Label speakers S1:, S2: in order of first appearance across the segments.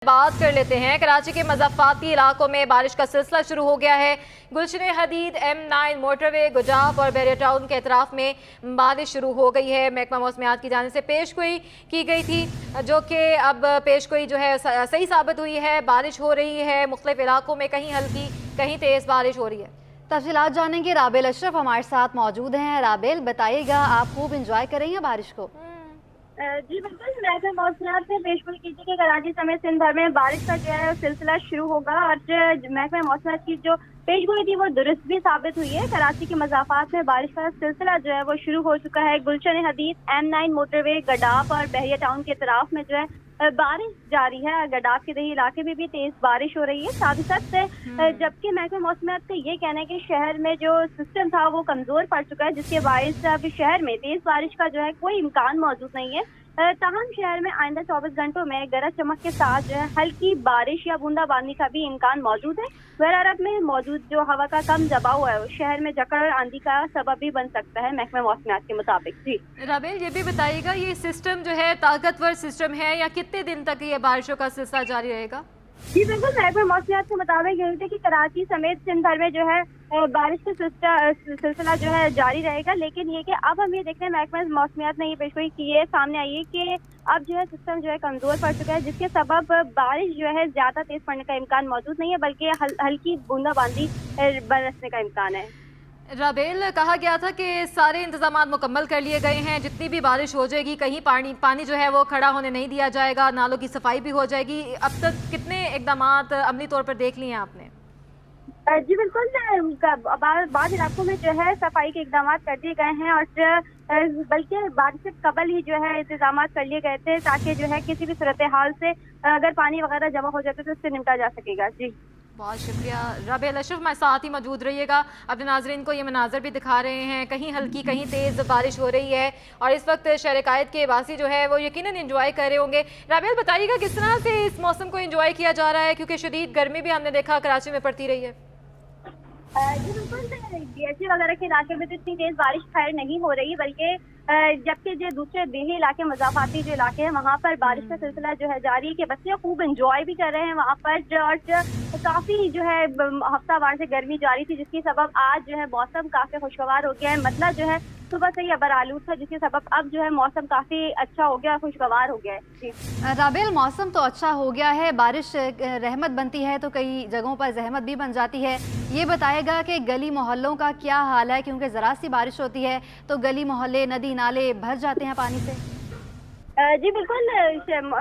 S1: बात कर लेते हैं। कराची के मज़ाफ़ाती इलाकों में बारिश का सिलसिला शुरू हो गया है। गुलशन हदीद, M9 मोटरवे, गुजाफ और बैरिया टाउन के अतराफ में बारिश शुरू हो गई है। महकमा मौसमियात की जानिब से पेशगोई की गई थी, जो कि अब पेशगोई जो है सही साबित हुई है। बारिश हो रही है मुख्तलिफ इलाकों में, कहीं हल्की कहीं तेज़ बारिश हो रही है।
S2: तफसीलात जानेंगे, राबेल अशरफ हमारे साथ मौजूद हैं। राबेल, बताइएगा, आप खूब इंजॉय कर रही हैं बारिश को?
S3: जी बिल्कुल, महकमा मौसमियात से पेशगोई की थी कि कराची समेत सिंध भर में बारिश का जो है सिलसिला शुरू होगा और महकमा मौसमियात की जो पेशगोई थी वो दुरुस्त भी साबित हुई है। कराची के मज़ाफ़ात में बारिश का सिलसिला जो है वो शुरू हो चुका है। गुलशन हदीद, M9 मोटरवे, गडाफ और बहरिया टाउन के तरफ में जो है बारिश जारी है। गडाफ के दही इलाके में भी तेज बारिश हो रही है। साथ ही साथ जबकि महकमा मौसमियात का ये कहना है कि शहर में जो सिस्टम था वो कमजोर पड़ चुका है, जिसके बायस अब शहर में तेज बारिश का जो है कोई इम्कान मौजूद नहीं है। ताहम शहर में आइंदा 24 घंटों में गरज चमक के साथ जो है हल्की बारिश या बूंदाबांदी का भी इम्कान मौजूद है। बहर अरब में मौजूद जो हवा का कम दबाव है वो शहर में जकड़ आंधी का सबब भी बन सकता है महकमा मौसमियात के मुताबिक। जी
S1: राबेल, ये भी बताइएगा, ये सिस्टम जो है ताकतवर सिस्टम है या कितने दिन तक ये बारिशों का सिलसिला जारी रहेगा?
S3: जी बिल्कुल, महकमा मौसमियात के मुताबिक यही थे कि कराची समेत सिंध भर में जो है बारिश का सिलसिला जो है जारी रहेगा। लेकिन ये कि अब हम ये देखते हैं, महकमा मौसमियात ने ये पेशगोई की है, सामने आई है कि अब जो है सिस्टम जो है कमजोर पड़ चुका है, जिसके सबब बारिश जो है ज्यादा तेज पड़ने का इम्कान मौजूद नहीं है, बल्कि हल्की बूंदाबांदी बरसने का इम्कान है।
S1: राबेल, कहा गया था कि सारे इंतजाम मुकम्मल कर लिए गए हैं, जितनी भी बारिश हो जाएगी कहीं पानी जो है वो खड़ा होने नहीं दिया जाएगा, नालों की सफाई भी हो जाएगी। अब तक कितने इकदाम अमली तौर पर देख लिए हैं आपने?
S3: जी बिल्कुल, बाद इलाकों में जो है सफाई के इकदाम कर दिए गए हैं और बल्कि बारिश से कबल ही जो है इंतजाम कर लिए गए थे, ताकि जो है किसी भी सूरत हाल से अगर पानी वगैरह जमा हो जाता तो उससे निपटा जा सकेगा। जी
S1: बहुत शुक्रिया राबेल अशरफ, हमारे साथ ही मौजूद रहिएगा। अपने नाजरीन को ये मनाजर भी दिखा रहे हैं, कहीं हल्की कहीं तेज़ बारिश हो रही है और इस वक्त शहर कायद के वासी जो है वो यकीनन एंजॉय कर रहे होंगे। राबेल, बताइएगा किस तरह से इस मौसम को एंजॉय किया जा रहा है, क्योंकि शदीद गर्मी भी हमने देखा कराची में पड़ती रही है।
S3: जी बिल्कुल, DHA वगैरह के इलाके में तो इतनी तेज बारिश खैर नहीं हो रही, बल्कि जबकि जो दूसरे दिल्ली इलाके, मज़ाफ़ाती जो इलाके हैं, वहाँ पर बारिश का सिलसिला जो है जारी है कि बच्चे खूब इंजॉय भी कर रहे हैं वहाँ पर। और काफ़ी जो है हफ्तावार से गर्मी जारी थी, जिसकी सबब आज जो है मौसम काफ़ी खुशगवार हो गया है। मतलब जो है सुबह से ही अबर आलूद था, जिसके सबब अब जो है मौसम काफ़ी अच्छा हो गया, खुशगवार हो गया है। जी
S2: राबेल, मौसम तो अच्छा हो गया है, बारिश रहमत बनती है तो कई जगहों पर जहमत भी बन जाती है। ये बताएगा कि गली मोहल्लों का क्या हाल है, क्योंकि ज़रा सी बारिश होती है तो गली मोहल्ले, नदी नाले भर जाते हैं पानी से।
S3: जी बिल्कुल,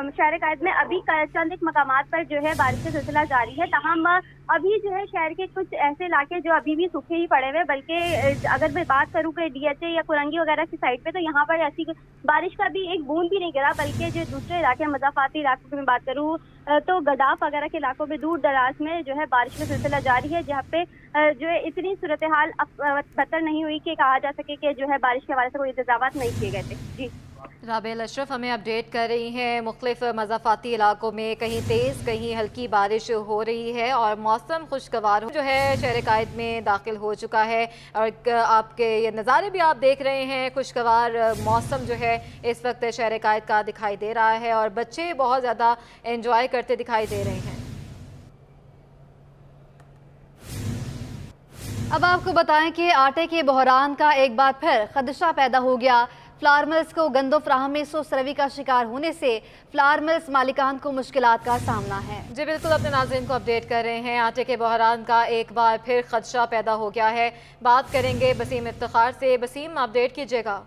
S3: शहर कायद में अभी चंद एक मकामात पर जो है बारिश का सिलसिला जारी है। तमाम अभी जो है शहर के कुछ ऐसे इलाके जो अभी भी सूखे ही पड़े हुए, बल्कि अगर मैं बात करूँ कि DHA या कुरंगी वगैरह की साइड पे, तो यहाँ पर ऐसी बारिश का भी एक बूंद भी नहीं गिरा। बल्कि जो दूसरे इलाके, मज़ाफ़ाती इलाकों की मैं बात करूँ तो गडाफ वगैरह के इलाकों में दूर दराज में जो है बारिश का सिलसिला जारी है, जहाँ पे जो है इतनी सूरत हाल बदतर नहीं हुई कि कहा जा सके कि जो है बारिश के हवाले से कोई इंतजाम नहीं किए गए थे। जी
S1: राबेल अशरफ हमें अपडेट कर रही हैं, मुख्तलिफ मज़ाफ़ाती इलाकों में कहीं तेज़ कहीं हल्की बारिश हो रही है और मौसम खुशगवार जो है शहर कायद में दाखिल हो चुका है। और आपके ये नज़ारे भी आप देख रहे हैं, खुशगवार मौसम जो है इस वक्त शहर कायद का दिखाई दे रहा है और बच्चे बहुत ज़्यादा एंजॉय करते दिखाई दे रहे हैं।
S2: अब आपको बताएं कि आटे के बहरान का एक बार फिर खदशा पैदा हो गया। फ्लावर मिल्स को गंदो फ्राहम में सुस्रवी का शिकार होने से फ्लावर मिल्स मालिकान को मुश्किलात का सामना है।
S1: जी बिल्कुल, अपने नाज़रीन को अपडेट कर रहे हैं, आटे के बहरान का एक बार फिर खदशा पैदा हो गया है। बात करेंगे बसीम इफ्तिखार से। बसीम, अपडेट कीजिएगा।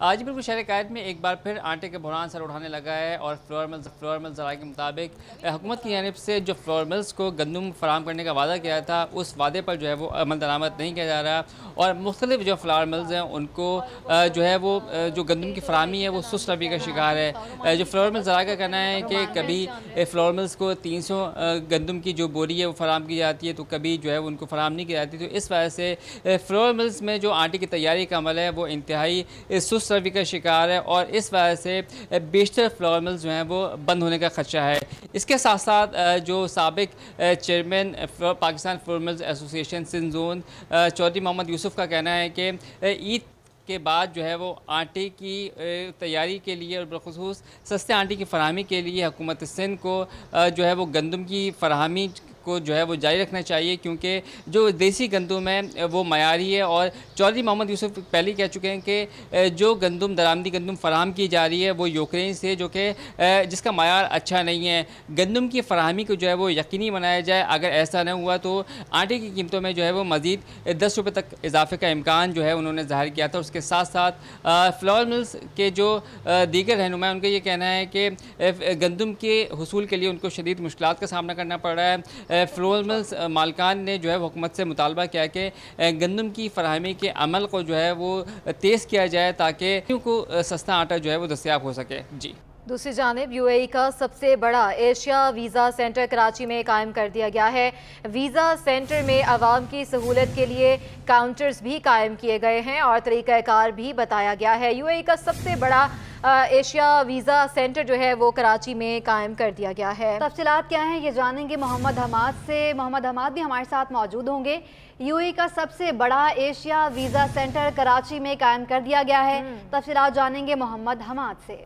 S4: आज बिल्कुल शहर कायद में एक बार फिर आटे के बहरान सर उठाने लगा है और फ्लोर मिल्स ज़राए के मुताबिक हुकूमत की जानिब से जो फ्लोर मिल्स को गंदम फराम करने का वादा किया था, उस वादे पर जो है वो अमल दरामद नहीं किया जा रहा और मुख्तलिफ जो फ्लावर मिल्स हैं उनको जो है वो जो गंदम की फरामी है वो सुस्त रवि का शिकार है। जो फ्लोर मिल्स ज़राए का कहना है कि कभी फ्लोर मिल्स को 300 गंदम की जो बोरी है वो फराम की जाती है, तो कभी जो है उनको फराम नहीं की जाती। तो इस वजह से फ्लोर मिल्स में जो आटे की तैयारी का अमल है वो इंतहाई सुस्त रवि का शिकार है और इस वजह से बेशतर फ्लावर मिल्स जो हैं वो बंद होने का खदशा है। इसके साथ साथ जो साबिक chairman Pakistan flour mills association Sindh zone Chaudhry Muhammad Yusuf का कहना है कि ईद के बाद जो है वो आटे की तैयारी के लिए और बिलखुसूस सस्ते आटे की फराहमी के लिए हुकूमत सिंध को जो है वो गंदम की फराहमी को जो है वो जारी रखना चाहिए, क्योंकि जो देसी गंदम है वो मयारी है। और चौधरी मोहम्मद यूसुफ पहले कह चुके हैं कि जो गंदम दरामदी गंदम फराहम की जा रही है वो यूक्रेन से, जो कि जिसका मयार अच्छा नहीं है। गंदम की फराहमी को जो है वो यकीनी बनाया जाए। अगर ऐसा न हुआ तो आटे की कीमतों में जो है वो मज़ीद 10 रुपये तक इजाफे का इम्कान जो है उन्होंने ज़ाहिर किया था। उसके साथ साथ फ्लोर मिल्स के जो दीगर रहनुमा हैं उनका ये कहना है कि गंदम के हुसूल के लिए उनको शदीद मुश्किलात का सामना करना पड़ रहा है। फ्लोर मिल्स मालकान ने जो है हुकूमत से मुतालबा किया कि गंदम की फराहमी के अमल को जो है वो तेज़ किया जाए ताकि को सस्ता आटा जो है वो दस्तयाब हो सके। जी,
S1: दूसरी जानिब यूएई का सबसे बड़ा एशिया वीज़ा सेंटर कराची में कायम कर दिया गया है। वीज़ा सेंटर में आवाम की सहूलत के लिए काउंटर्स भी कायम किए गए हैं और तरीक़ाकार भी बताया गया है। यूएई का सबसे बड़ा एशिया वीज़ा सेंटर जो है वो कराची में कायम कर दिया गया है।
S2: तफसीलात क्या हैं ये जानेंगे मोहम्मद हमाद से। मोहम्मद हमाद भी हमारे साथ मौजूद होंगे। यूएई का सबसे बड़ा एशिया वीज़ा सेंटर कराची में कायम कर दिया गया है, तफसीलात जानेंगे मोहम्मद हमाद से।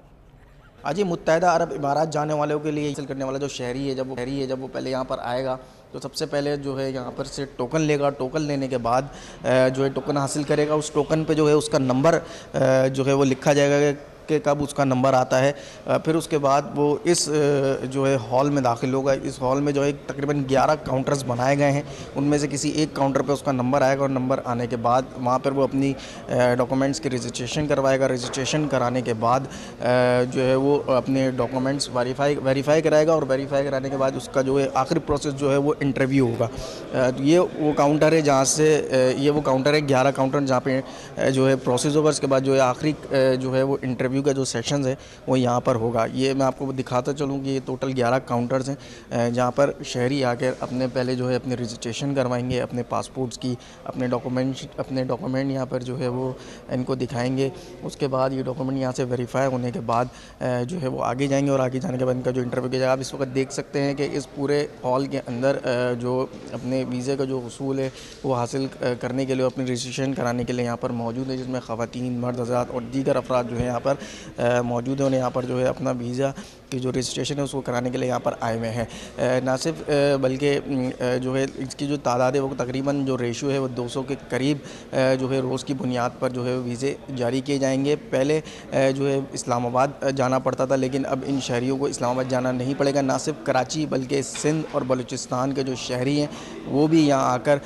S5: आज मुत्तहदा अरब इमारात जाने वालों के लिए हासिल करने वाला जो शहरी है जब वो पहले यहाँ पर आएगा तो सबसे पहले जो है यहाँ पर से टोकन लेगा। टोकन लेने के बाद जो है टोकन हासिल करेगा। उस टोकन पे जो है उसका नंबर जो है वो लिखा जाएगा कि कब उसका नंबर आता है। फिर उसके बाद वो इस जो है हॉल में दाखिल होगा। इस हॉल में जो है तकरीबन 11 काउंटर्स बनाए गए हैं, उनमें से किसी एक काउंटर पे उसका नंबर आएगा और नंबर आने के बाद वहाँ पर वो अपनी डॉक्यूमेंट्स की रजिस्ट्रेशन करवाएगा। रजिस्ट्रेशन कराने के बाद जो है वो अपने डॉक्यूमेंट्स वेरीफाई कराएगा और वेरीफाई कराने के बाद उसका जो है आखिरी प्रोसेस जो है वो इंटरव्यू होगा। ये वो काउंटर है जहाँ से ये वो काउंटर है 11 काउंटर जहाँ पे जो है प्रोसेस होगा। उसके बाद जो है आखिरी जो है वो इंटरव्यू का जो सेशंस है वो यहाँ पर होगा। ये मैं आपको दिखाता चलूँ कि ये टोटल 11 काउंटर्स हैं जहाँ पर शहरी आकर अपने पहले जो है अपनी रजिस्ट्रेशन करवाएंगे, अपने पासपोर्ट्स की अपने डॉक्यूमेंट यहाँ पर जो है वो इनको दिखाएंगे। उसके बाद ये डॉक्यूमेंट यहाँ से वेरीफाई होने के बाद जो है वो आगे जाएंगे और आगे जाने के बाद इनका जो इंटरव्यू किया जाएगा। आप इस वक्त देख सकते हैं कि इस पूरे हॉल के अंदर जो अपने वीज़े का जो उसूल है वो हासिल करने के लिए अपनी रजिस्ट्रेशन कराने के लिए यहाँ पर मौजूद है, जिसमें ख़वातीन, मर्द हज़रात और दीगर अफराद जो है यहाँ पर मौजूद है। उन्हें यहाँ पर जो है अपना वीज़ा की जो रजिस्ट्रेशन है उसको कराने के लिए यहाँ पर आए हुए हैं। ना सिर्फ बल्कि जो है इसकी जो तादाद है वो तकरीबन जो रेशो है वो 200 के करीब जो है रोज़ की बुनियाद पर जो है वीज़े जारी किए जाएंगे। पहले जो है इस्लामाबाद जाना पड़ता था, लेकिन अब इन शहरियों को इस्लामाबाद जाना नहीं पड़ेगा। ना सिर्फ कराची बल्कि सिंध और बलूचिस्तान के जो शहरी हैं वो भी यहाँ आकर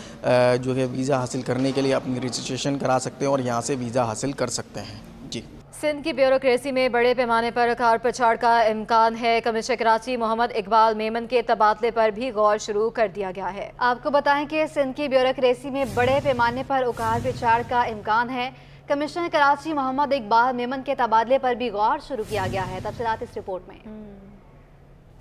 S5: जो है वीज़ा हासिल करने के लिए अपनी रजिस्ट्रेशन करा सकते हैं और यहाँ से वीज़ा हासिल कर सकते हैं। जी,
S1: सिंध की ब्यूरोक्रेसी में बड़े पैमाने पर कार पछाड़ का इम्कान है। कमिश्नर कराची मोहम्मद इकबाल मेमन के तबादले पर भी गौर शुरू कर दिया गया है।
S2: आपको बताएं कि सिंध की ब्यूरोक्रेसी में बड़े पैमाने पर उकार पिछाड़ का इम्कान है। कमिश्नर कराची मोहम्मद इकबाल मेमन के तबादले पर भी गौर शुरू किया गया है। तफसीलात इस रिपोर्ट में।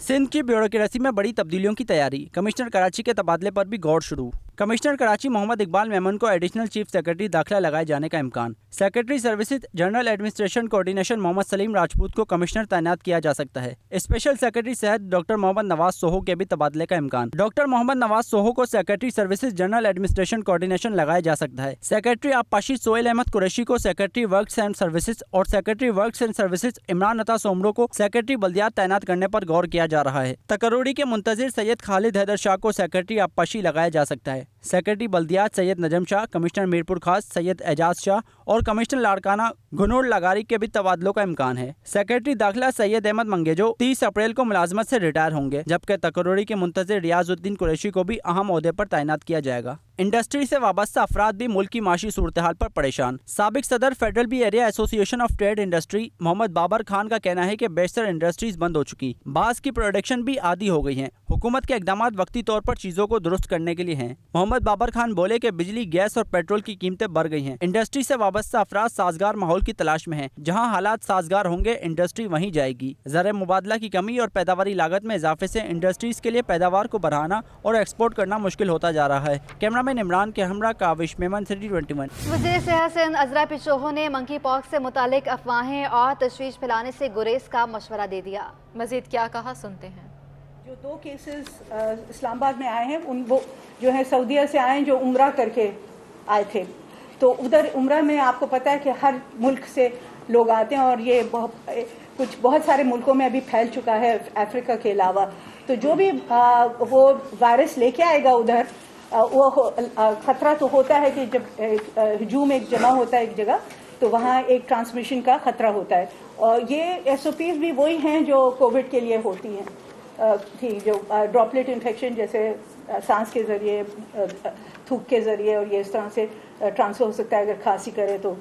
S6: सिंध की ब्यूरोक्रेसी में बड़ी तब्दीलियों की तैयारी, कमिश्नर कराची के तबादले पर भी गौर शुरू। कमिश्नर कराची मोहम्मद इकबाल मेमन को एडिशनल चीफ सेक्रेटरी दाखिला लगाए जाने का इम्कान। Secretary services general administration coordination Muhammad Salim Rajput को कमिश्नर तैनात किया जा सकता है। स्पेशल सेक्रेटरी सेहत डॉक्टर मोहम्मद नवाज सोहो के भी तबादले का इम्कान। डॉक्टर मोहम्मद नवाज सोहो को secretary services general administration coordination लगाया जा सकता है। सेक्रेटरी आबपाशी सोहेल अहमद कुरैशी को सेक्रेटरी वर्क्स एंड सर्विसेज और secretary works and services Imran अता सोमरो को सेक्रेटरी बल्दियात तैनात करने पर गौर किया जा रहा है। तकरोड़ी के मुंतजिर सैयद खालिद हैदर शाह को सेक्रेटरी आबपाशी लगाया जा सकता है। सेक्रेटरी बल्दियात सैयद नजम शाह, कमिश्नर मीरपुर खास सैयद एजाज शाह और कमिश्नर लाड़काना घुनोर लगारी के भी तबादलों का इम्कान है। सेक्रेटरी दाखिला सैयद अहमद मंगेजो 30 अप्रैल को मुलाजमत से रिटायर होंगे, जबकि तकरोड़ी के मुंतजिर रियाजुद्दीन कुरैशी को भी अहम ओहदे पर तैनात किया जाएगा। इंडस्ट्री से वाबस्ता अफराद भी मुल्क की माशी सूरत हाल पर परेशान। साबिक सदर federal B area association of trade industry Muhammad Babar Khan का कहना है कि बेशतर इंडस्ट्रीज बंद हो चुकी, बास की प्रोडक्शन भी आदी हो गई है। हुकूमत के इकदाम वक्ती तौर पर चीजों को दुरुस्त करने के लिए हैं। मोहम्मद बाबर खान बोले कि बिजली, गैस और पेट्रोल की कीमतें बढ़ गई हैं। इंडस्ट्री से वाबस्ता अफराद साजगार माहौल की तलाश में हैं। जहां हालात साजगार होंगे इंडस्ट्री वहीं जाएगी। ज़र मुबादला की कमी और पैदावारी लागत में इजाफे से इंडस्ट्रीज के लिए पैदावार को बढ़ाना और एक्सपोर्ट करना मुश्किल होता जा रहा है। कैमरामैन इमरान के हमरा काविश मेमन सिटी 21।
S2: वज़ीर सेहत सिंध अज़रा पिशोहो ने मंकी पॉक्स से मुतालिक अफवाहें और तशवीश फैलाने से गुरेज का मशवरा दे दिया।
S1: मजीद क्या कहा, सुनते हैं।
S7: जो 2 केसेस इस्लामाबाद में आए हैं वो जो है सऊदीया से आए हैं, जो उम्रा करके आए थे। तो उधर उम्रा में आपको पता है कि हर मुल्क से लोग आते हैं और ये बहुत सारे मुल्कों में अभी फैल चुका है अफ्रीका के अलावा। तो जो भी वो वायरस लेके आएगा उधर वो खतरा तो होता है कि जब हजूम एक जमा होता है एक जगह तो वहाँ एक ट्रांसमिशन का खतरा होता है। और ये SOPs भी वही हैं जो कोविड के लिए होती हैं थी, जो ड्रॉपलेट इन्फेक्शन जैसे सांस के ज़रिए, थूक के ज़रिए और ये इस तरह से ट्रांसफ़र हो सकता है। अगर खांसी करे तो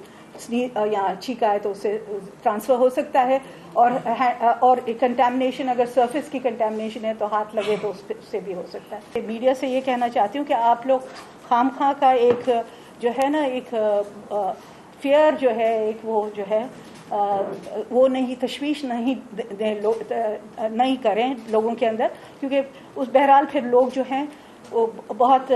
S7: या छींका है तो उससे ट्रांसफ़र हो सकता है। और कंटामिनेशन, अगर सरफेस की कंटामिनेशन है तो हाथ लगे तो उससे भी हो सकता है। मीडिया से ये कहना चाहती हूँ कि आप लोग खामखा का एक जो है ना एक फियर जो है एक वो जो है वो नहीं, तशवीश नहीं करें लोगों के अंदर, क्योंकि उस बहरहाल फिर लोग जो हैं वो बहुत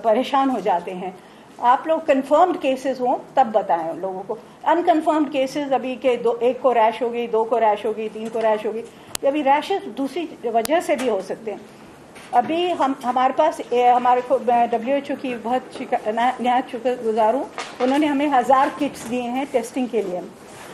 S7: परेशान हो जाते हैं। आप लोग कंफर्म्ड केसेस हों तब बताएं लोगों को। अनकंफर्म्ड केसेस अभी के एक को रैश हो गई, 2 को रैश हो गई, 3 को रैश हो गई, अभी रैशेस दूसरी वजह से भी हो सकते हैं। अभी हमारे पास हमारे को WHO की बहुत नहायत शुक्रगुजार हूँ, उन्होंने हमें 1000 किट्स दिए हैं टेस्टिंग के लिए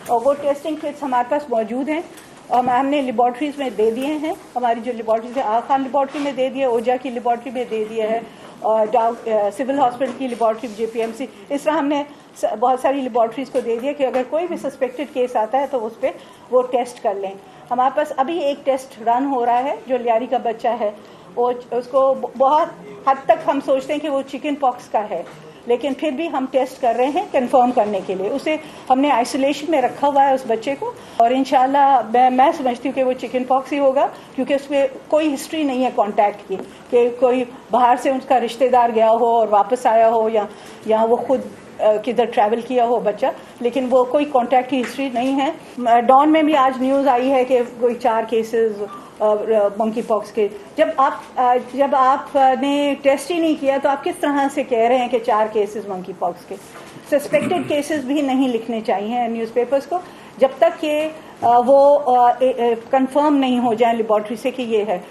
S7: और वो टेस्टिंग किट्स हमारे पास मौजूद हैं और हमने लेबॉर्ट्रीज में दे दिए हैं। हमारी जो लेबॉर्ट्रीज है आगा खान लेबॉर्ट्री में दे दिए, ओजा की लेबॉर्ट्री में दे दिया है और सिविल हॉस्पिटल की लेबॉर्ट्री JPMC, इस तरह हमने बहुत सारी लेबॉर्ट्रीज को दे दिया कि अगर कोई भी सस्पेक्टेड केस आता है तो उस पर वो टेस्ट कर लें। हमारे पास अभी एक टेस्ट रन हो रहा है जो लियारी का बच्चा है, वो उसको बहुत हद तक हम सोचते हैं कि वो चिकन पॉक्स का है, लेकिन फिर भी हम टेस्ट कर रहे हैं कंफर्म करने के लिए। उसे हमने आइसोलेशन में रखा हुआ है उस बच्चे को और इंशाल्लाह मैं समझती हूँ कि वो चिकन पॉक्स ही होगा, क्योंकि उसमें कोई हिस्ट्री नहीं है कांटेक्ट की कि कोई बाहर से उसका रिश्तेदार गया हो और वापस आया हो या वो खुद किधर ट्रैवल किया हो बच्चा, लेकिन वो कोई कांटेक्ट की हिस्ट्री नहीं है। डॉन में भी आज न्यूज़ आई है कि कोई 4 केसेस मंकी पॉक्स के। जब आपने टेस्ट ही नहीं किया तो आप किस तरह से कह रहे हैं कि 4 केसेस मंकी पॉक्स के। सस्पेक्टेड केसेस भी नहीं लिखने चाहिए न्यूज़पेपर्स को जब तक कि वो कंफर्म नहीं हो जाए लेबॉर्ट्री से कि ये है।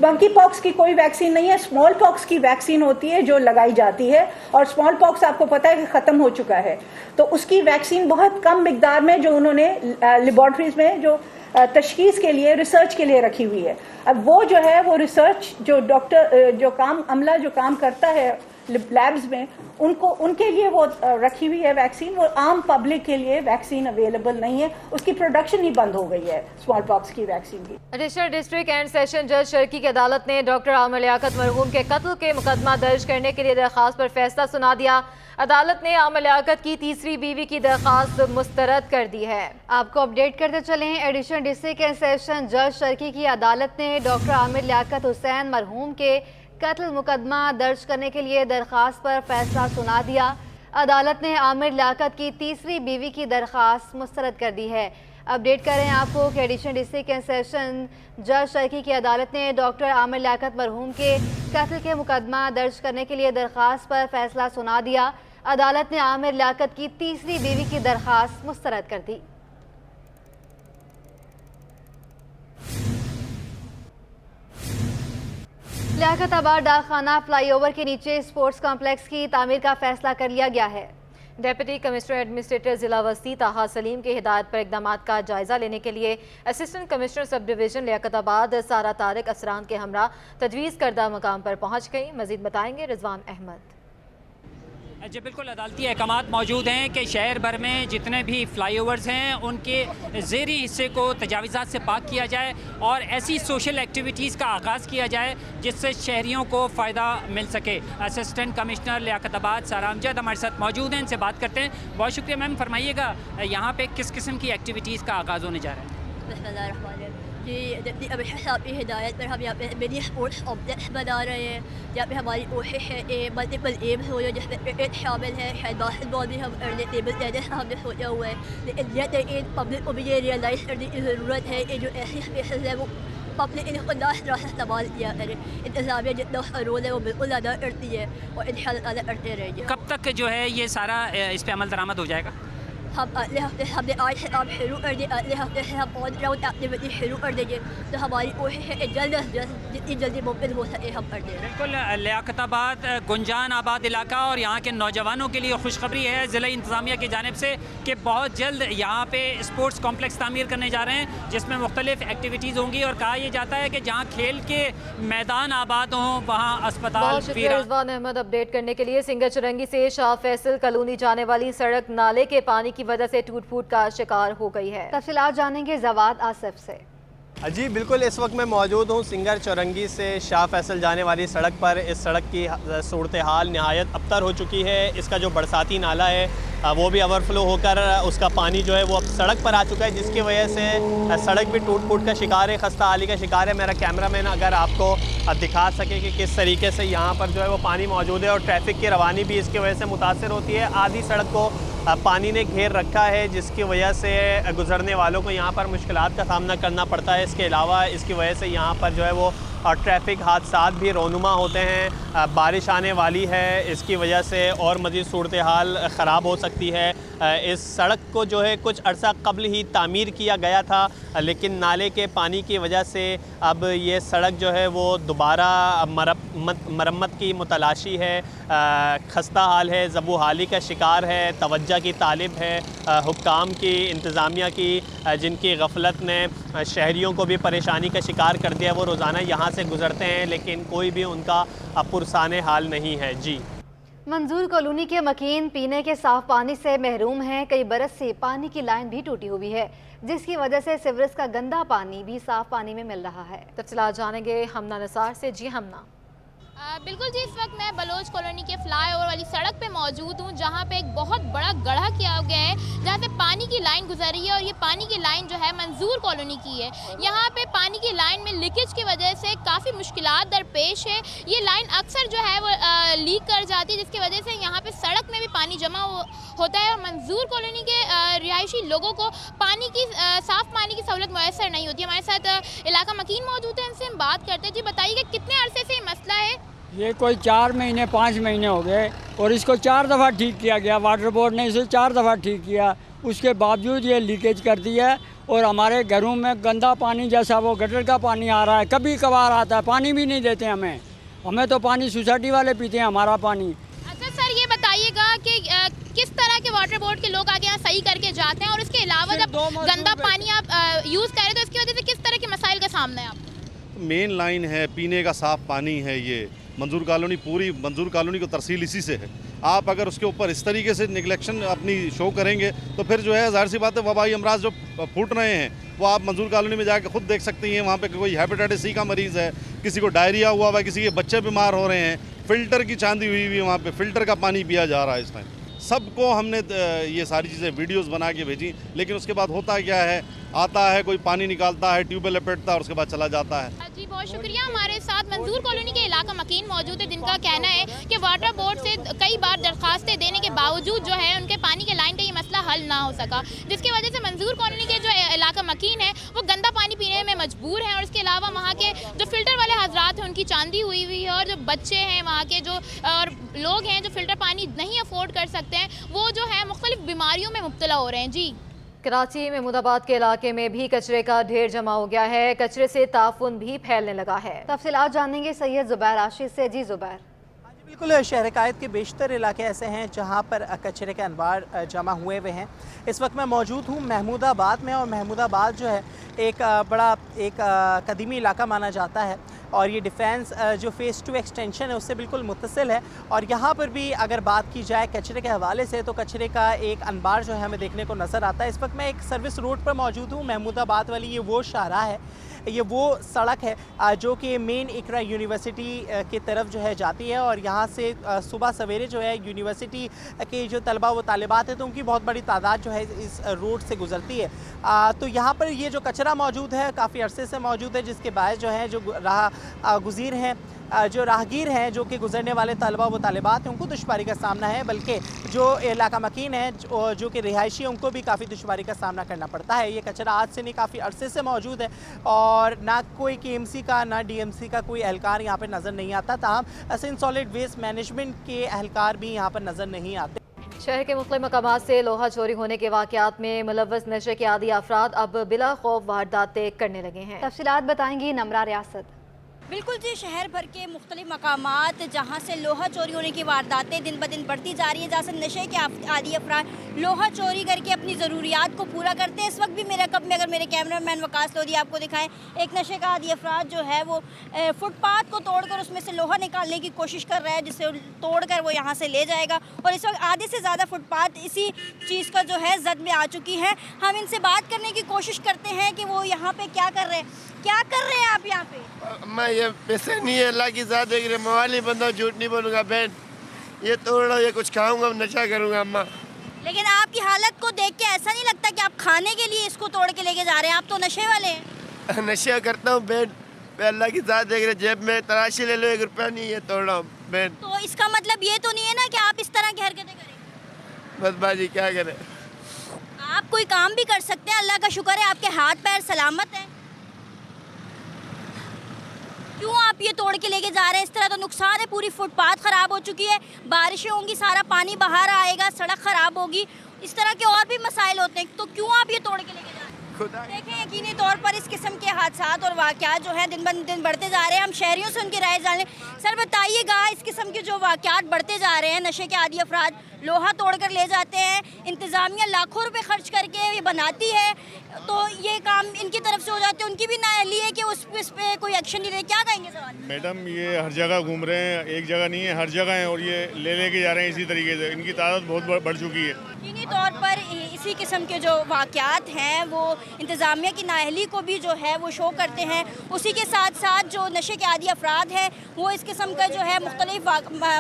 S7: मंकी पॉक्स की कोई वैक्सीन नहीं है, स्मॉल पॉक्स की वैक्सीन होती है जो लगाई जाती है और स्मॉल पॉक्स आपको पता है कि ख़त्म हो चुका है, तो उसकी वैक्सीन बहुत कम मिकदार में जो उन्होंने लेबॉर्ट्रीज में जो तशखीस के लिए रिसर्च के लिए रखी हुई है। अब वो जो है वो रिसर्च जो डॉक्टर जो अमला जो काम करता है लैब्स में उनके लिए वो रखी हुई है वैक्सीन, वो आम पब्लिक के लिए वैक्सीन अवेलेबल नहीं है, उसकी प्रोडक्शन ही बंद हो गई है स्मॉल पॉक्स की वैक्सीन की।
S1: एडिशनल डिस्ट्रिक्ट एंड सेशन जज शर्की की अदालत ने डॉक्टर आमिर लियाकत मरहूम के कत्ल के मुकदमा दर्ज करने के लिए दरख्वास्त पर फैसला सुना दिया। अदालत ने आमिर लियाकत की तीसरी बीवी की दरख्वास्त मुस्तरद कर दी है।
S2: आपको अपडेट करते चलें, एडिशनल डिस्ट्रिक्ट एंड सेशन जज शर्की की अदालत ने डॉक्टर आमिर लियाकत हुसैन मरहूम के कत्ल मुकदमा दर्ज करने के लिए दरख्वास्त पर फैसला सुना दिया। अदालत ने आमिर लियाकत की तीसरी बीवी की दरख्वास्त मुस्तरद कर दी है। अपडेट करें आपको कि एडिशनल डिस्ट्रिक्ट एंड सेशन जज शर्की की अदालत ने डॉक्टर आमिर लियाकत मरहूम के कत्ल के मुकदमा दर्ज करने के लिए दरख्वास्त पर फैसला सुना दिया। अदालत ने आमिर लियाकत की तीसरी बीवी की दरख्वास्त मुस्तरद कर दी। लियाकताबाद डाकखाना फ्लाईओवर के नीचे स्पोर्ट्स कॉम्प्लेक्स की तामीर का फैसला कर लिया गया है।
S1: डेप्यूटी कमिश्नर एडमिनिस्ट्रेटर जिला वस्ती ताहा सलीम की हिदायत पर इकदाम का जायजा लेने के लिए assistant commissioner sub division Liaquatabad सारा तारिक असरान के हमरा तजवीज़ करदा मकाम पर पहुँच गई। मजीद बताएंगे रिजवान अहमद।
S8: जी बिल्कुल, अदालती अहकामात मौजूद हैं कि शहर भर में जितने भी फ्लाईओवर्स हैं उनके ज़ेरी हिस्से को तजावीज़ात से पाक किया जाए और ऐसी सोशल एक्टिविटीज़ का आगाज़ किया जाए जिससे शहरियों को फ़ायदा मिल सके। असिस्टेंट कमिश्नर लियाकताबाद सारा अमजद हमारे साथ मौजूद हैं, इनसे बात करते हैं। बहुत शुक्रिया मैम, फरमाइएगा यहाँ पे किस किस्म की एक्टिविटीज़ का आगाज़ होने जा रहा है?
S9: कि अब साहब की हिदायत पर हम यहाँ पे मिनी स्पोर्ट्स कॉम्प्लेक्स बना रहे हैं। यहाँ पे हमारी कोशिश है मल्टीपल एम्स हो जिसमें क्रिकेट शामिल है, शायद बास्केटबॉल भी हम टेबल टेनिस का हमने सोचा हुआ है, लेकिन यह पब्लिक को भी ये रियलाइज़ करने की ज़रूरत है कि जो ऐसी स्पेसेस है वो पब्लिक इनको नाशरा से इस्तेमाल किया करें। इंतज़ामिया जितना रोल है वो बिल्कुल अदा करती है और इंशाअल्लाह अदा करते रहेंगे।
S8: कब तक जो है ये सारा इस पर अमल दरामद हो जाएगा?
S9: हम अगले हफ्ते हमने आज से काम शुरू कर दिया, अगले हफ्ते से हम ऑन ग्राउंड एक्टिविटी शुरू कर देंगे। तो हमारी कोशिश है कि जल्द से जल्द जितनी जल्दी मुमकिन हो सके हम कर दें।
S8: बिल्कुल, लियाकताबाद गुंजान आबाद इलाका और यहाँ के नौजवानों के लिए खुशखबरी है ज़िला इंतज़ामिया की जानिब से कि बहुत जल्द यहाँ पे स्पोर्ट्स कॉम्प्लेक्स तामीर करने जा रहे हैं, जिसमें मुख्तलिफ एक्टिविटीज़ होंगी और कहा यह जाता है कि जहाँ खेल के मैदान आबाद हों वहाँ अस्पताल।
S1: बहुत शुक्रिया रिजवान अहमद अपडेट करने के लिए। सिंगर चुरंगी से शाह फैसल कॉलोनी जाने वाली सड़क नाले के पानी की वजह से टूट फूट का शिकार हो गई है।
S2: तफसीलात जानेंगे जवाद आसिफ से।
S10: जी बिल्कुल, इस वक्त मैं मौजूद हूँ सिंगर चौरंगी से शाह फैसल जाने वाली सड़क पर। इस सड़क की सूरत हाल नहायत अबतर हो चुकी है। इसका जो बरसाती नाला है वो भी ओवरफ्लो होकर उसका पानी जो है वो अब सड़क पर आ चुका है, जिसकी वजह से सड़क भी टूट फूट का शिकार है, खस्ता हाली का शिकार है। मेरा कैमरामैन अगर आपको दिखा सके कि किस तरीके से यहाँ पर जो है वो पानी मौजूद है और ट्रैफिक की रवानी भी इसकी वजह से मुतासर होती है। आधी सड़क को पानी ने घेर रखा है, जिसकी वजह से गुज़रने वालों को यहाँ पर मुश्किलात का सामना करना पड़ता है। इसके अलावा इसकी वजह से यहाँ पर जो है वो ट्रैफिक हादसात भी रोनुमा होते हैं। बारिश आने वाली है, इसकी वजह से और मज़ीद सूरत हाल ख़राब हो सकती है। इस सड़क को जो है कुछ अरसा कबल ही तामीर किया गया था, लेकिन नाले के पानी की वजह से अब ये सड़क जो है वो दोबारा मरम्मत की मुतलाशी है। खस्ता हाल है, ज़बू हाली का शिकार है, तवज्जो की तालिब है हुक्काम की, इंतज़ामिया की, जिनकी गफलत ने शहरियों को भी परेशानी का शिकार कर दिया। वो रोज़ाना यहाँ से गुज़रते हैं लेकिन कोई भी उनका पुरसाने हाल नहीं है। जी,
S2: मंजूर कॉलोनी के मकीन पीने के साफ पानी से महरूम हैं। कई बरस से पानी की लाइन भी टूटी हुई है, जिसकी वजह से सिवरेज का गंदा पानी भी साफ पानी में मिल रहा है।
S1: तफसीलात जानेंगे हमना निसार से। जी हमना।
S11: बिल्कुल जी, इस वक्त मैं बलोच कॉलोनी के फ्लाईओवर वाली सड़क पे मौजूद हूँ, जहाँ पे एक बहुत बड़ा गड्ढा किया गया है, जहाँ से पानी की लाइन गुजर रही है। और ये पानी की लाइन जो है मंजूर कॉलोनी की है। यहाँ पे पानी की लाइन में लीकेज की वजह से काफ़ी मुश्किलात दरपेश है। ये लाइन अक्सर जो है वो लीक कर जाती है, जिसकी वजह से यहाँ पे सड़क में भी पानी जमा होता है और मंजूर कॉलोनी के रिहायशी लोगों को पानी की साफ़ पानी की सहूलत मैसर नहीं होती। हमारे साथ इलाका मकीन मौजूद है, इनसे हम बात करते हैं। जी बताइएगा कितने अरसे से ये मसला है?
S12: ये कोई 4 महीने 5 महीने हो गए और इसको 4 दफ़ा ठीक किया गया। वाटर बोर्ड ने इसे 4 दफ़ा ठीक किया, उसके बावजूद ये लीकेज करती है और हमारे घरों में गंदा पानी जैसा वो गटर का पानी आ रहा है, कभी कभार आता है। पानी भी नहीं देते हमें तो पानी सोसाइटी वाले पीते हैं हमारा पानी।
S11: अच्छा सर, ये बताइएगा कि किस तरह के वाटर बोर्ड के लोग आगे यहाँ सही करके जाते हैं और इसके अलावा जब गंदा पानी आप यूज़ करें तो इसकी वजह से किस तरह के मसाइल का सामना है आपको?
S13: मेन लाइन है, पीने का साफ़ पानी है। ये मंजूर कॉलोनी, पूरी मंजूर कॉलोनी को तरसील इसी से है। आप अगर उसके ऊपर इस तरीके से निगलेक्शन अपनी शो करेंगे तो फिर जो है ज़ाहिर सी बात है वबाई अमराज जो फूट रहे हैं वो आप मंजूर कॉलोनी में जाकर खुद देख सकती हैं। वहाँ पे कोई हेपेटाइटिस सी का मरीज़ है, किसी को डायरिया हुआ हुआ है, किसी के बच्चे बीमार हो रहे हैं, फ़िल्टर की चांदी हुई हुई वहाँ पे फ़िल्टर का पानी पिया जा रहा है इस टाइम। सबको हमने ये सारी चीज़ें वीडियोस बना के भेजी, लेकिन उसके बाद होता क्या है, आता है कोई पानी निकालता है, ट्यूबवेल लपेटता है और उसके बाद चला जाता है।
S11: जी बहुत शुक्रिया। हमारे साथ मंजूर कॉलोनी के इलाका मकीन मौजूद है, जिनका कहना है कि वाटर बोर्ड से कई बार दरखास्तें देने के बावजूद जो है उनके पानी के लाइन का ये मसला हल ना हो सका, जिसकी वजह से मंजूर कॉलोनी के जो इलाका मकीन है वो गंदा पानी पीने में मजबूर हैं। और इसके अलावा वहाँ के जो फ़िल्टर वाले हजरात हैं उनकी चांदी हुई हुई है और जो बच्चे हैं वहाँ के जो और लोग हैं जो फ़िल्टर पानी नहीं अफोर्ड कर सकते हैं, वो जो है मुख्तलिफ बीमारियों में मुब्तला हो रहे हैं। जी,
S1: कराची महमूदाबाद के इलाके में भी कचरे का ढेर जमा हो गया है, कचरे से ताफुन भी फैलने लगा है।
S2: तफसीलात जानेंगे सैयद जुबैर आशिश से। जी जुबैर।
S14: बिल्कुल, शहर कायद के बेशतर इलाके ऐसे हैं जहां पर कचरे के अनवार जमा हुए हुए हैं। इस वक्त मैं मौजूद हूं महमूदाबाद में और महमूदाबाद जो है एक बड़ा कदीमी इलाका माना जाता है और ये डिफेंस जो फ़ेज़ 2 एक्सटेंशन है उससे बिल्कुल मुत्तसिल है। और यहाँ पर भी अगर बात की जाए कचरे के हवाले से तो कचरे का एक अनबार जो है हमें देखने को नज़र आता है। इस वक्त मैं एक सर्विस रोड पर मौजूद हूँ महमूदाबाद वाली। ये वो शाहराह है, ये वो सड़क है जो कि मेन इकरा यूनिवर्सिटी की तरफ जो है जाती है और यहाँ से सुबह सवेरे जो है यूनिवर्सिटी के जो तलबा व तालिबात हैं तो उनकी बहुत बड़ी तादाद जो है इस रोड से गुज़रती है। तो यहाँ पर ये जो कचरा मौजूद है काफ़ी अरसे से मौजूद है, जिसके बायस जो है जो गुज़ीर हैं, जो राहगीर हैं, जो कि गुजरने वाले तलबा व तालिबात हैं उनको दुश्वारी का सामना है, बल्कि जो इलाका मकीन है जो कि रिहायशी हैं उनको भी काफ़ी दुश्वारी का सामना करना पड़ता है। ये कचरा आज से नहीं काफ़ी अरसे से मौजूद है और ना कोई KMC का ना DMC का कोई एहलकार यहाँ पर नज़र नहीं आता। ताहम सिंध सॉलिड वेस्ट मैनेजमेंट के एहलकार भी यहाँ पर नज़र नहीं आते।
S1: शहर के मुख्तलिफ मकामात से लोहा चोरी होने के वाक़यात में मुलव्वस नशे के आदी अफराद अब बिला खौफ वारदातें करने लगे हैं।
S2: तफसीलात बताएंगी नमरा रियासत।
S15: बिल्कुल जी, शहर भर के मुख्तलिफ मकामात जहाँ से लोहा चोरी होने की वारदातें दिन ब दिन बढ़ती जा रही है, जहाँ से नशे के आदी अफराद लोहा चोरी करके अपनी ज़रूरियात को पूरा करते हैं। इस वक्त भी मेरे कब में अगर मेरे कैमरामैन वकास लोधी आपको दिखाएं, एक नशे का आदी अफराद जो है वो फुटपाथ को तोड़कर उसमें से लोहा निकालने की कोशिश कर रहा है, जिसे तोड़कर वो यहाँ से ले जाएगा। और इस वक्त आधे से ज़्यादा फुटपाथ इसी चीज़ का जो है जद में आ चुकी है। हम इनसे बात करने की कोशिश करते हैं कि वो यहाँ पर क्या कर रहे हैं। क्या कर रहे हैं आप यहाँ पे?
S16: मैं ये पैसे नहीं है, अल्लाह की ज़ात देख रहे, मवाली बंदा, झूठ नहीं बोलूँगा बहन। ये तोड़ रहा हूँ, ये कुछ खाऊंगा, नशा करूँगा अम्मा।
S15: लेकिन आपकी हालत को देख के ऐसा नहीं लगता कि आप खाने के लिए इसको तोड़ के लेके जा रहे हैं? आप तो नशे वाले हैं।
S16: नशा करता हूँ बहन, अल्लाह की ज़ात देख रहे, जेब में तराशी ले लो, 1 रुपया नहीं है, तोड़ रहा हूँ बहन।
S15: तो इसका मतलब ये तो नहीं है ना कि आप इस तरह की हरकतें करें?
S16: बस बाजी क्या करें।
S15: आप कोई काम भी कर सकते हैं, अल्लाह का शुक्र है आपके हाथ पैर सलामत हैं। क्यों आप ये तोड़ के लेके जा रहे हैं? इस तरह तो नुकसान है, पूरी फुटपाथ ख़राब हो चुकी है, बारिशें होंगी, सारा पानी बाहर आएगा, सड़क ख़राब होगी, इस तरह के और भी मसाइल होते हैं। तो क्यों आप ये तोड़ के लेके जा रहे हैं? देखें, यकीनी तौर पर इस किस्म के हादसात और वाक़यात जो हैं दिन ब दिन बढ़ते जा रहे हैं। हम शहरियों से उनकी राय जान लें। सर बताइएगा, इस किस्म के जो वाक़यात बढ़ते जा रहे हैं, नशे के आदी अफराद लोहा तोड़कर ले जाते हैं, इंतज़ामिया लाखों रुपए खर्च करके ये बनाती है, तो ये काम इनकी तरफ से हो जाते हैं, उनकी भी नाअहली है कि उस पर कोई एक्शन नहीं ले। क्या कहेंगे सवाल?
S17: मैडम, ये हर जगह घूम रहे हैं, एक जगह नहीं है, हर जगह है, और ये लेके जा रहे हैं इसी तरीके से। इनकी तादाद बहुत बढ़ चुकी है।
S15: यकीनी तौर पर इसी किस्म के जो वाक़यात हैं वो इंतज़ामिया की नाअहली को भी जो है वो शो करते हैं। उसी के साथ साथ जो नशे के आदी अफराद हैं वो इस किस्म का जो है मुख्तलिफ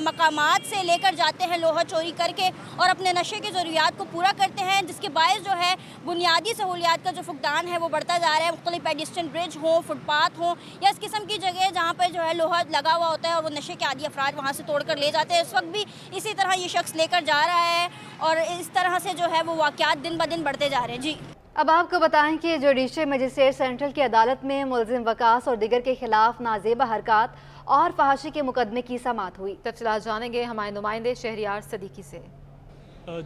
S15: मकामात से लेकर जाते हैं लोहा चोरी करके और अपने नशे की ज़रूरियात को पूरा करते हैं, जिसके बायस जो है बुनियादी सहूलियात का जो फुकदान है वो बढ़ता जा रहा है। मुख्तलिफ पेडिस्ट्रियन ब्रिज हो, फुटपाथ हो, या इस किस्म की जगह जहाँ पर जो है लोहा लगा हुआ होता है और वो नशे के आदी अफराद वहाँ से तोड़ कर ले जाते हैं। इस वक्त भी इसी तरह ये शख्स लेकर जा रहा है और इस तरह से जो है वो वाक़यात दिन ब दिन बढ़ते जा रहे हैं। जी,
S2: अब आपको बताएं कि जुडिशल मजिस्ट्रेट सेंट्रल की अदालत में मुलजिम वकास और दिगर के खिलाफ नाजेबा हरकत और फहाशी के मुकदमे की समाअत हुई।
S1: तफसीलात जानेंगे हमारे नुमाइंदे शहरियार सदीकी से।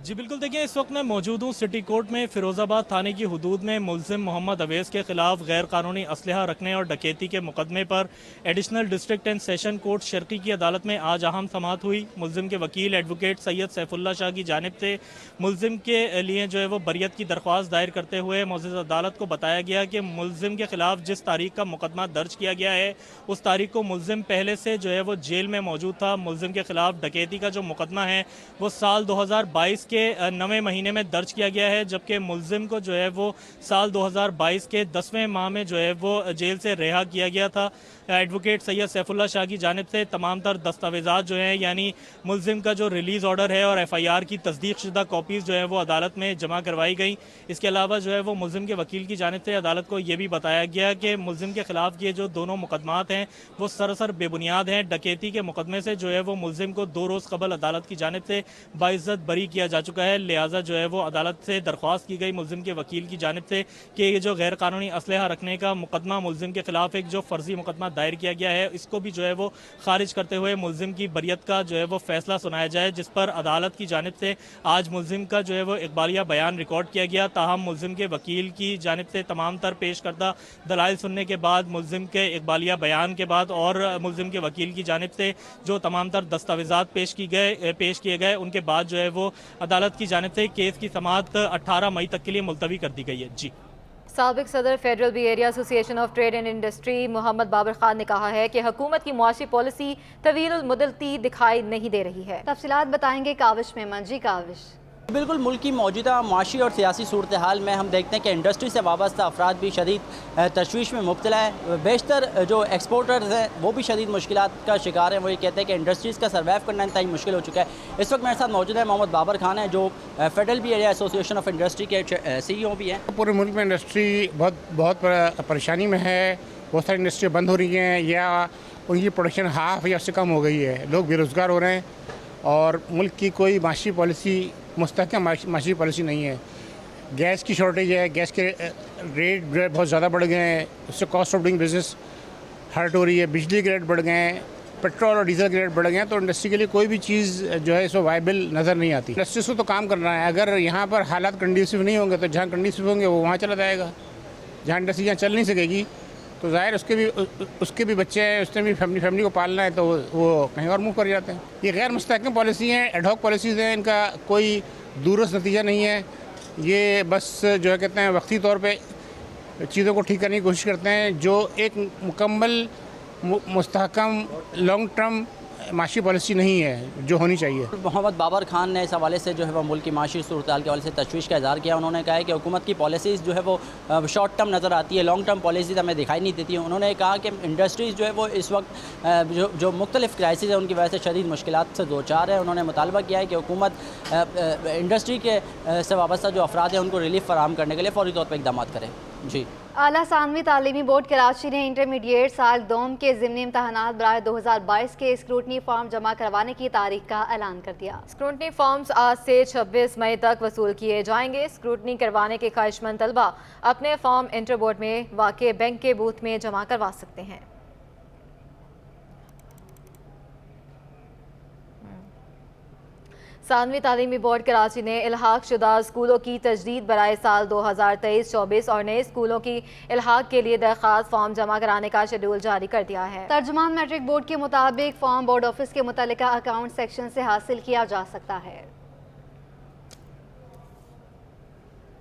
S18: जी बिल्कुल, देखिए इस वक्त मैं मौजूद हूँ सिटी कोर्ट में। फ़िरोज़ाबाद थाने की हदूद में मुलजिम मोहम्मद अवैस के ख़िलाफ़ गैर कानूनी असलहा रखने और डकैती के मुकदमे पर additional district and session court Sharki की अदालत में आज अहम समाअत हुई। मुलजिम के वकील एडवोकेट सैयद सैफुल्लाह शाह की जानिब से मुलजिम के लिए जो है वो बरियत की दरख्वास्त दायर करते हुए मौजूद अदालत को बताया गया कि मुलजिम के ख़िलाफ़ जिस तारीख का मुकदमा दर्ज किया गया है उस तारीख को मुलजिम पहले से जो है वो जेल में मौजूद था। मुलजिम के ख़िलाफ़ डकैती का जो मुकदमा है वो साल 2022 के 9वें महीने में दर्ज किया गया है, जबकि मुलजिम को जो है वो साल 2022 के 10वें माह में जो है वो जेल से रिहा किया गया था। एडवोकेट सैयद सैफुल्लाह शाह की जानिब से तमाम तर दस्तावेज़ात जो हैं, यानी मुलजिम का जो रिलीज़ ऑर्डर है और FIR की तस्दीक शुदा कॉपीज़ जो है वो अदालत में जमा करवाई गई। इसके अलावा जो है वो मुलजिम के वकील की जानिब से अदालत को ये भी बताया गया कि मुलजिम के ख़िलाफ़ ये जो दोनों मुकदमात हैं वो सरासर बेबुनियाद हैं। डकैती के मुकदमे से जो है वो मुलजिम को 2 रोज़ कबल अदालत की जानिब से बाइज़्ज़त बरी किया जा चुका है। लिहाजा जो है वो अदालत से दरख्वास्त की गई मुलजिम के वकील की जानिब से कि ये जो गैर कानूनी असलहा रखने का मुकदमा मुलजिम के ख़िलाफ़ एक जो फ़र्जी मुकदमा दायर किया गया है इसको भी जो है वो खारिज करते हुए मुलजिम की बरियत का जो है वो फैसला सुनाया जाए, जिस पर अदालत की जानिब से आज मुलजिम का जो है वो इकबालिया बयान रिकॉर्ड किया गया। ताहम मुलजिम के वकील की जानिब से तमाम तर पेश करदा दलाइल सुनने के बाद, मुलजिम के इकबालिया बयान के बाद और मुलजिम के वकील की जानिब से जो तमाम तर दस्तावेज़ात पेश किए गए उनके बाद जो है वो अदालत की जानिब से केस की समाअत 18 मई तक के लिए मुलतवी कर दी गई है। जी,
S1: साबिक सदर federal B area association of trade and industry Muhammad Babar Khan ने कहा है कि हुकूमत की मुआशी पॉलिसी तवील मुद्दती दिखाई नहीं दे रही है।
S2: तफसीलात बताएंगे काविश मेमन। जी काविश।
S6: बिल्कुल, मुल्क की मौजूदा माशी और सियासी सूरत हाल में हम देखते हैं कि इंडस्ट्री से वाबस्ता अफराद भी शदीद तशवीश में मुब्तला है। बेशतर जो एक्सपोर्टर्स हैं वो भी शदीद मुश्किलात का शिकार हैं। वो ये कहते हैं कि इंडस्ट्रीज़ का सर्वाइव करना इंतहाई मुश्किल हो चुका है। इस वक्त मेरे साथ मौजूद है मोहम्मद बाबर खान है जो federal B area association of industry के CEO भी हैं।
S19: पूरे मुल्क में इंडस्ट्री बहुत परेशानी में है। बहुत सारी इंडस्ट्री बंद हो रही हैं या उनकी प्रोडक्शन हाफ या उससे कम हो गई है। लोग बेरोज़गार हो रहे हैं और मुल्क की कोई माशी पॉलिसी, मुस्तहकम माशी पॉलिसी नहीं है। गैस की शॉर्टेज है, गैस के रेट बहुत ज़्यादा बढ़ गए हैं, उससे cost of doing business hurt हो रही है। बिजली के रेट बढ़ गए हैं, पेट्रोल और डीजल के रेट बढ़ गए हैं, तो इंडस्ट्री के लिए कोई भी चीज़ जो है इसमें वायबल नज़र नहीं आती। इंडस्ट्रीज को तो काम करना है, अगर यहाँ पर हालात कंडीसिव नहीं होंगे तो जहाँ कंडीसिव होंगे वो वहाँ चला जाएगा। जहाँ इंडस्ट्री यहाँ चल नहीं सकेगी तो ज़ाहिर उसके भी बच्चे हैं, उसने भी फैमिली को पालना है, तो वो कहीं और मूव कर जाते हैं। ये गैर मुस्तहकम पॉलिसी हैं, एडहॉक पॉलिसीज़ हैं, इनका कोई दूरस्थ नतीजा नहीं है। ये बस जो है कहते हैं वक्ती तौर पे चीज़ों को ठीक करने की कोशिश करते हैं, जो एक मुकम्मल मुस्तहकम लॉन्ग टर्म माशी पॉलिसी नहीं है जो होनी चाहिए।
S6: मोहम्मद बाबर खान ने इस हवाले से जो है वो मुल्क की माशी सूरत-ए-हाल के हवाले से तशवीश का इज़हार किया। उन्होंने कहा है कि हुकूमत की पॉलिसीज़ जो है वो शॉर्ट टर्म नज़र आती है, लॉन्ग टर्म पॉलिसीज़ हमें दिखाई नहीं देती हैं। उन्होंने कहा कि इंडस्ट्रीज़ जो है वो इस वक्त जो मुख्तलिफ़ क्राइसिस है उनकी वजह से शदीद मुश्किलात से दो चार है। उन्होंने मुतालबा किया है कि हुकूमत इंडस्ट्री के से वाबस्ता जो अफराद हैं उनको रिलीफ फराहम करने के लिए फौरी तौर पर इक़दाम करें। जी।
S2: आला सानवी तालीमी बोर्ड कराची ने इंटरमीडिएट साल दोम के ज़िमनी इम्तहानात बराए 2022 के स्क्रूटनी फॉर्म जमा करवाने की तारीख का ऐलान कर दिया।
S1: स्क्रूटनी फॉर्म्स आज से 26 मई तक वसूल किए जाएंगे। स्क्रूटनी करवाने के ख्वाहिशमंद तलबा अपने फॉर्म इंटर बोर्ड में वाक़े बैंक के बूथ में जमा करवा सकते हैं। सानवी तालीमी बोर्ड कराची ने इल्हाक शुदा स्कूलों की तजदीद बराए साल 2023-24 और नए स्कूलों की इल्हाक के लिए दरख्वास्त फॉर्म जमा कराने का शेड्यूल जारी कर दिया है।
S2: तर्जुमान मैट्रिक बोर्ड के मुताबिक फॉर्म बोर्ड ऑफिस के मुतल्लिका अकाउंट सेक्शन से हासिल किया जा सकता है।